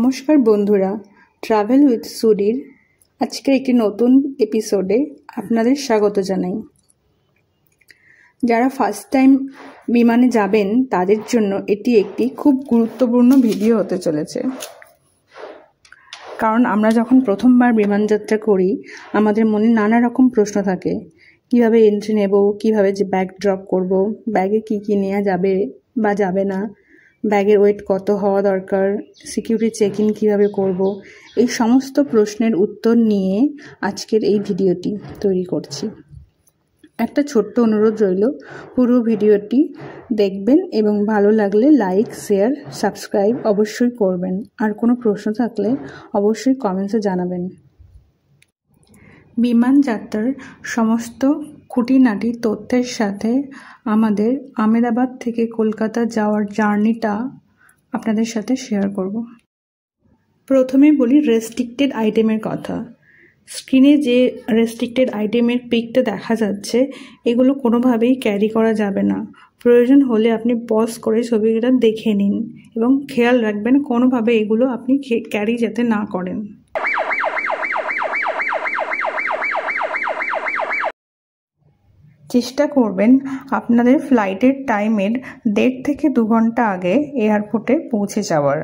নমস্কার বন্ধুরা, travel with সুরির আজকের একটি নতুন এপিসোডে আপনাদের স্বাগত জানাই। যারা ফার্স্ট টাইম বিমানে যাবেন তাদের জন্য এটি একটি খুব গুরুত্বপূর্ণ ভিডিও হতে চলেছে। কারণ আমরা যখন প্রথমবার বিমান যাত্রা করি আমাদের মনে নানা রকম প্রশ্ন থাকে। কিভাবে এন্ট্রি নেব, কিভাবে যে ব্যাগ ড্রপ করব, ব্যাগে কি কি নেওয়া যাবে বা যাবে না, ব্যাগের ওয়েট কত হওয়া দরকার, সিকিউরিটি চেক ইন কীভাবে করব, এই সমস্ত প্রশ্নের উত্তর নিয়ে আজকের এই ভিডিওটি তৈরি করছি। একটা ছোট্ট অনুরোধ রইল, পুরো ভিডিওটি দেখবেন এবং ভালো লাগলে লাইক, শেয়ার, সাবস্ক্রাইব অবশ্যই করবেন। আর কোনো প্রশ্ন থাকলে অবশ্যই কমেন্টসে জানাবেন। বিমান যাত্রার সমস্ত খুঁটিনাটি তথ্যের সাথে আমাদের আহমেদাবাদ থেকে কলকাতা যাওয়ার জার্নিটা আপনাদের সাথে শেয়ার করব। প্রথমে বলি রেস্ট্রিক্টেড আইটেমের কথা। স্ক্রিনে যে রেস্ট্রিক্টেড আইটেমের পিকটা দেখা যাচ্ছে, এগুলো কোনোভাবেই ক্যারি করা যাবে না। প্রয়োজন হলে আপনি পজ করে ছবিটা দেখে নিন এবং খেয়াল রাখবেন কোনোভাবে এগুলো আপনি ক্যারি যাতে না করেন। চেষ্টা করবেন আপনাদের ফ্লাইটের টাইমের 1.5 থেকে 2 ঘন্টা আগে এয়ারপোর্টে পৌঁছে যাওয়ার।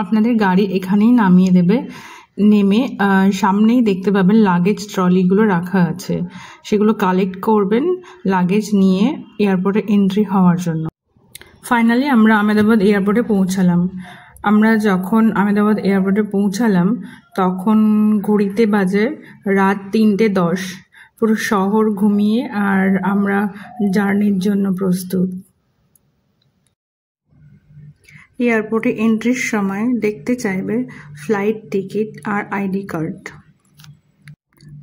আপনাদের গাড়ি এখানেই নামিয়ে দেবে। নেমে সামনেই দেখতে পাবেন লাগেজ ট্রলিগুলো রাখা আছে, সেগুলো কালেক্ট করবেন লাগেজ নিয়ে এয়ারপোর্টে এন্ট্রি হওয়ার জন্য। ফাইনালি আমরা আহমেদাবাদ এয়ারপোর্টে পৌঁছালাম। আমরা যখন আহমেদাবাদ এয়ারপোর্টে পৌঁছালাম তখন ঘড়িতে বাজে রাত 3:10। পুরো শহর ঘুমিয়ে আর আমরা জার্নির জন্য প্রস্তুত। এয়ারপোর্টে এন্ট্রির সময় দেখতে চাইবে ফ্লাইট টিকিট আর আইডি কার্ড।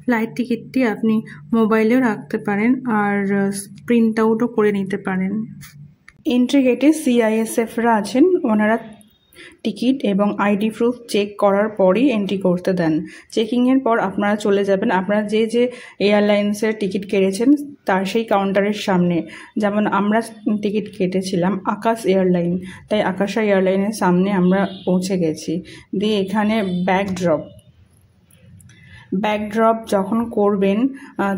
ফ্লাইট টিকিটটি আপনি মোবাইলেও রাখতে পারেন আর প্রিন্ট আউটও করে নিতে পারেন। এন্ট্রি গেটে CISFরা আছেন, ওনারা টিকিট এবং আইডি প্রুফ চেক করার পরই এন্ট্রি করতে দেন। চেকিংয়ের পর আপনারা চলে যাবেন আপনারা যে এয়ারলাইন্সের টিকিট কেটেছেন তার সেই কাউন্টারের সামনে। যেমন আমরা টিকিট কেটেছিলাম আকাশ এয়ারলাইন, তাই আকাশা এয়ারলাইনের সামনে আমরা পৌঁছে গেছি। দিয়ে এখানে ব্যাগ ড্রপ যখন করবেন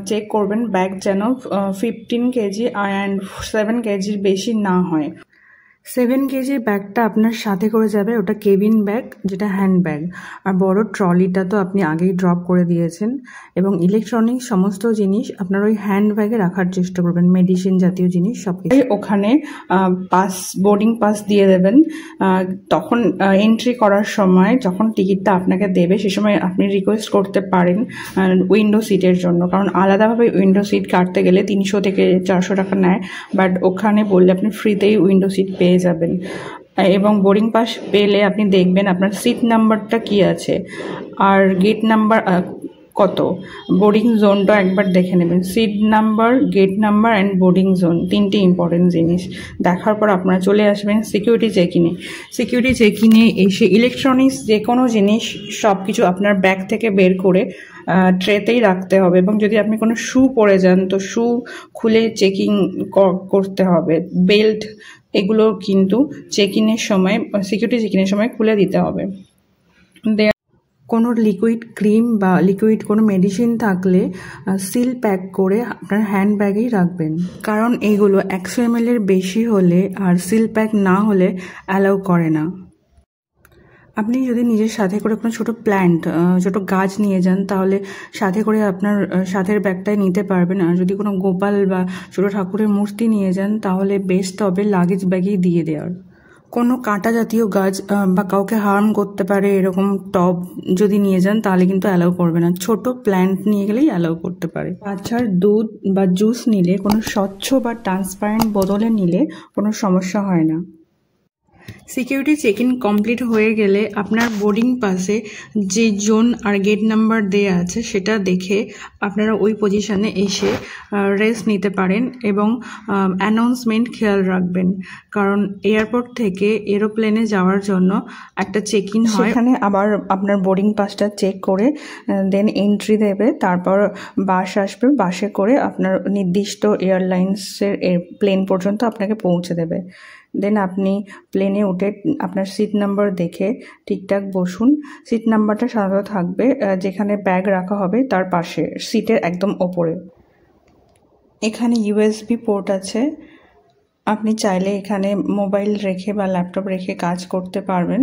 চেক করবেন ব্যাগ যেন 15 কেজি অ্যান্ড 7 কেজির বেশি না হয়। 7 কেজির ব্যাগটা আপনার সাথে করে যাবে, ওটা কেবিন ব্যাগ, যেটা হ্যান্ড ব্যাগ। আর বড় ট্রলিটা তো আপনি আগেই ড্রপ করে দিয়েছেন। এবং ইলেকট্রনিক সমস্ত জিনিস আপনার ওই হ্যান্ড ব্যাগে রাখার চেষ্টা করবেন, মেডিসিন জাতীয় জিনিস সব কিছু। ওখানে বোর্ডিং পাস দিয়ে দেবেন। তখন এন্ট্রি করার সময় যখন টিকিটটা আপনাকে দেবে সে সময় আপনি রিকোয়েস্ট করতে পারেন উইন্ডো সিটের জন্য, কারণ আলাদাভাবে উইন্ডো সিট কাটতে গেলে 300 থেকে 400 টাকা নেয়, বাট ওখানে বললে আপনি ফ্রিতেই উইন্ডো সিট পেয়ে যাবেন। এবং বোর্ডিং পাস পেলে আপনি দেখবেন আপনার সিট নাম্বারটা কি আছে আর গেট নাম্বার কত, বোর্ডিং জোনটা একবার দেখে নেবেন। Seat number, gate number and boarding zone, 3টে ইম্পর্টেন্ট জিনিস দেখার পর আপনারা চলে আসবেন সিকিউরিটি চেক ইনে এসে ইলেকট্রনিক্স যে কোনো জিনিস সব কিছু আপনার ব্যাগ থেকে বের করে ট্রেতেই রাখতে হবে। এবং যদি আপনি কোনো শু পরে যান তো শু খুলে চেকিং করতে হবে। বেল্ট এগুলো কিন্তু সিকিউরিটি চেকিংয়ের সময় খুলে দিতে হবে। কোনো লিকুইড ক্রিম বা লিকুইড কোনো মেডিসিন থাকলে সিল প্যাক করে আপনার হ্যান্ড ব্যাগেই রাখবেন, কারণ এইগুলো 100 ml এর বেশি হলে আর সিল প্যাক না হলে অ্যালাউ করে না। আপনি যদি নিজের সাথে করে কোনো ছোটো গাছ নিয়ে যান তাহলে সাথে করে আপনার সাথের ব্যাগটাই নিতে পারবেন। আর যদি কোনো গোপাল বা ছোটো ঠাকুরের মূর্তি নিয়ে যান তাহলে বেস্ট হবে লাগেজ ব্যাগেই দিয়ে দেওয়ার। কোনো কাঁটা জাতীয় গাছ বা কাউকে হার্ম করতে পারে এরকম টব যদি নিয়ে যান তাহলে কিন্তু অ্যালাউ করবে না। ছোট প্ল্যান্ট নিয়ে গেলেই অ্যালাউ করতে পারে। বাচ্চার দুধ বা জুস নিলে কোনো স্বচ্ছ বা ট্রান্সপারেন্ট বোতলে নিলে কোনো সমস্যা হয় না। সিকিউরিটি চেক ইন কমপ্লিট হয়ে গেলে আপনার বোর্ডিং পাসে যে জোন আর গেট নাম্বার দেয়া আছে সেটা দেখে আপনারা ওই পজিশনে এসে রেস্ট নিতে পারেন এবং অ্যানাউন্সমেন্ট খেয়াল রাখবেন, কারণ এয়ারপোর্ট থেকে এরোপ্লেনে যাওয়ার জন্য একটা চেক ইন হয়, সেখানে আবার আপনার বোর্ডিং পাসটা চেক করে দেন এন্ট্রি দেবে, তারপর বাস আসবে, বাসে করে আপনার নির্দিষ্ট এয়ারলাইন্সের প্লেন পর্যন্ত আপনাকে পৌঁছে দেবে। দেন আপনি প্লেনে উঠে আপনার সিট নাম্বার দেখে ঠিকঠাক বসুন। সিট নাম্বারটা সাধারণত থাকবে যেখানে ব্যাগ রাখা হবে তার পাশে, সিটের একদম ওপরে। এখানে ইউএসবি পোর্ট আছে, আপনি চাইলে এখানে মোবাইল রেখে বা ল্যাপটপ রেখে কাজ করতে পারবেন।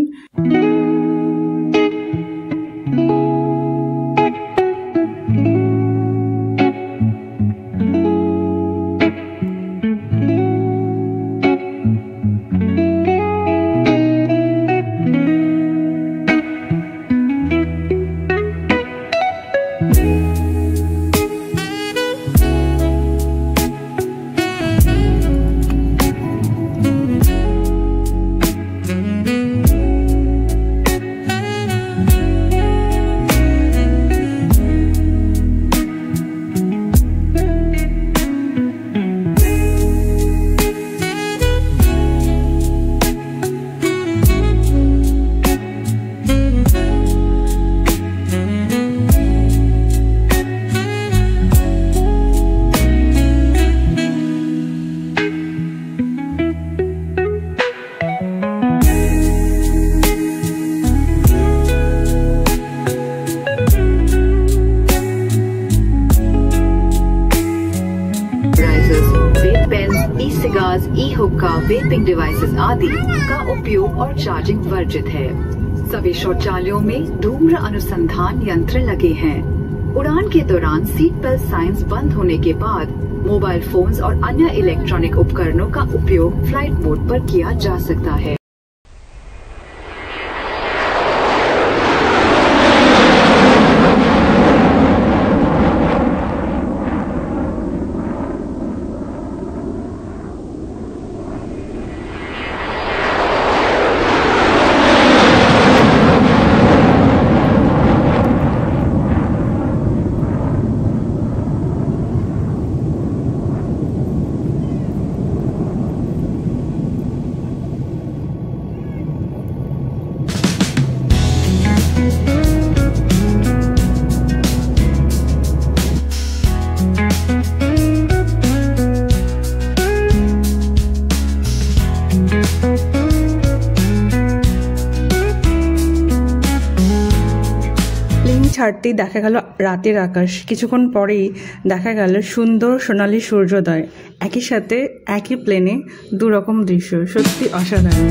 सिगार्स, ई-हुक्का, वेपिंग डिवाइसेस आदि का उपयोग और चार्जिंग वर्जित है। सभी शौचालयों में धूम्र अनुसंधान यंत्र लगे हैं। उड़ान के दौरान सीट बेल्ट साइंस बंद होने के बाद मोबाइल फोन्स और अन्य इलेक्ट्रॉनिक उपकरणों का उपयोग फ्लाइट मोड पर किया जा सकता है। ছাড়তেই দেখা গেল রাতের আকাশ, কিছুক্ষণ পরেই দেখা গেল সুন্দর সোনালী সূর্যোদয়। একই সাথে একই প্লেনে দুরকম দৃশ্য, সত্যি অসাধারণ।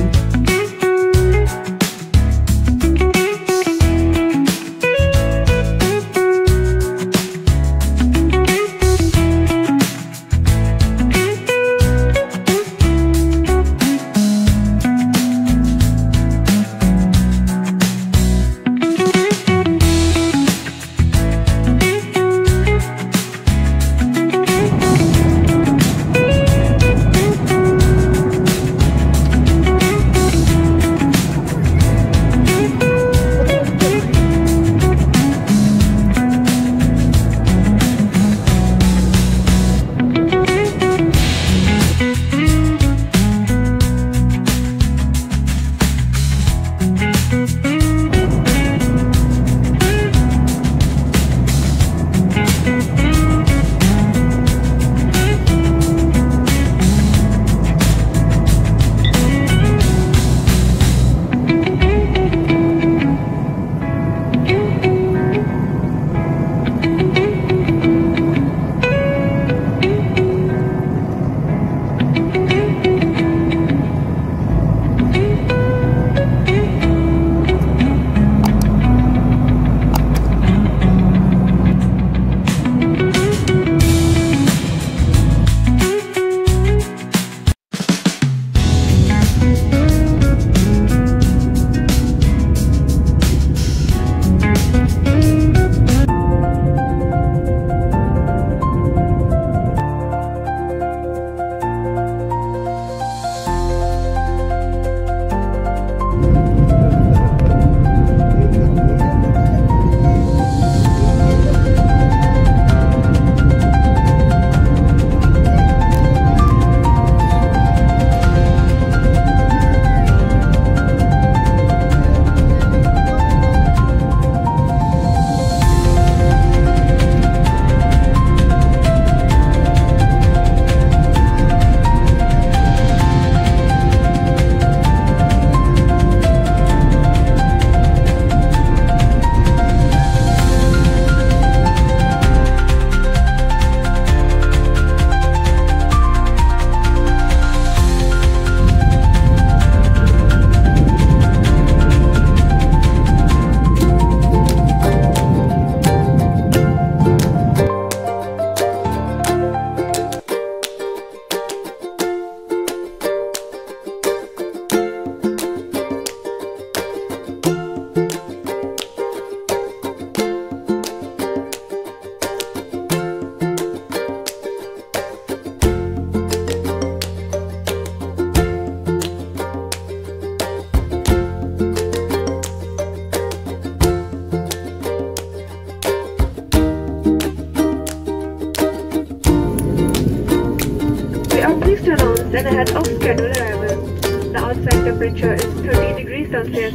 pleased to announce an ahead of schedule arrival. The outside temperature is 30 degrees Celsius.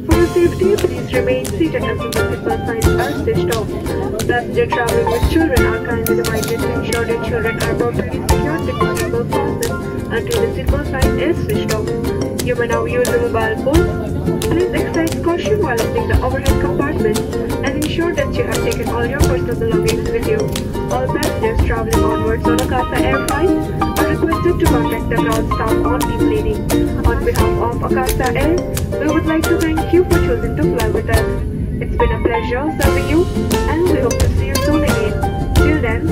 For your safety, please remain seated until the seatbelt signs are switched off. Passengers traveling with children are kindly reminded to ensure their children are properly secured with the seatbelt fastened until the seatbelt sign is switched off. You may now use the mobile phone. Please exercise caution while opening the overhead compartment and ensure that you have taken all your personal belongings with you. All passengers traveling onwards on Akasa Air flight are requested to contact the ground staff on deplaning. On behalf of Akasa Air, we would like to thank you for choosing to fly with us. It's been a pleasure serving you, and we hope to see you soon again. Till then,